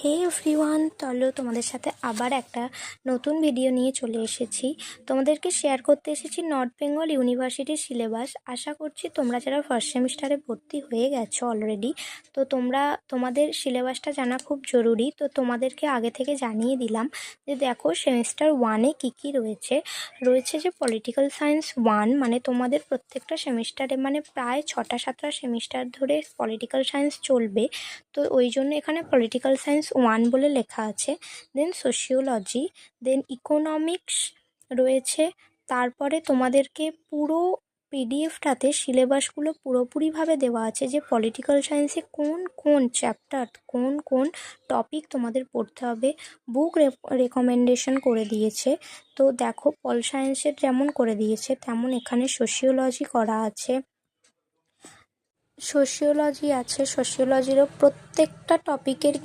হে everyone, চলো তোমাদের সাথে আবার একটা নতুন ভিডিও নিয়ে চলে এসেছি। তোমাদেরকে শেয়ার করতে এসেছি নর্থ বেঙ্গল ইউনিভার্সিটির সিলেবাস। আশা করছি তোমরা যারা ফার্স্ট সেমিস্টারে ভর্তি হয়ে গেছো অলরেডি, তো তোমাদের সিলেবাসটা জানা খুব জরুরি। তো তোমাদেরকে আগে থেকে জানিয়ে দিলাম যে দেখো সেমিস্টার 1-এ কী কী রয়েছে যে পলিটিক্যাল সায়েন্স 1, মানে তোমাদের প্রত্যেকটা সেমিস্টারে মানে প্রায় 6টা-7টা সেমিস্টার ধরে পলিটিক্যাল সায়েন্স চলবে। তো ওই জন্য এখানে পলিটিক্যাল সায়েন্স 1 বলে লেখা আছে। দেন সোশিওলজি, দেন ইকোনমিক্স রয়েছে। তারপরে তোমাদেরকে পুরো পিডিএফটাতে সিলেবাসগুলো পুরোপুরিভাবে দেওয়া আছে যে পলিটিক্যাল সায়েন্সে কোন কোন চ্যাপ্টার, কোন কোন টপিক তোমাদের পড়তে হবে। বুক রেকমেন্ডেশন করে দিয়েছে। তো দেখো পল সায়েন্সের যেমন করে দিয়েছে তেমন এখানে সোশিওলজি করা আছে। সোশিওলজিরও প্রত্যেকটা টপিকের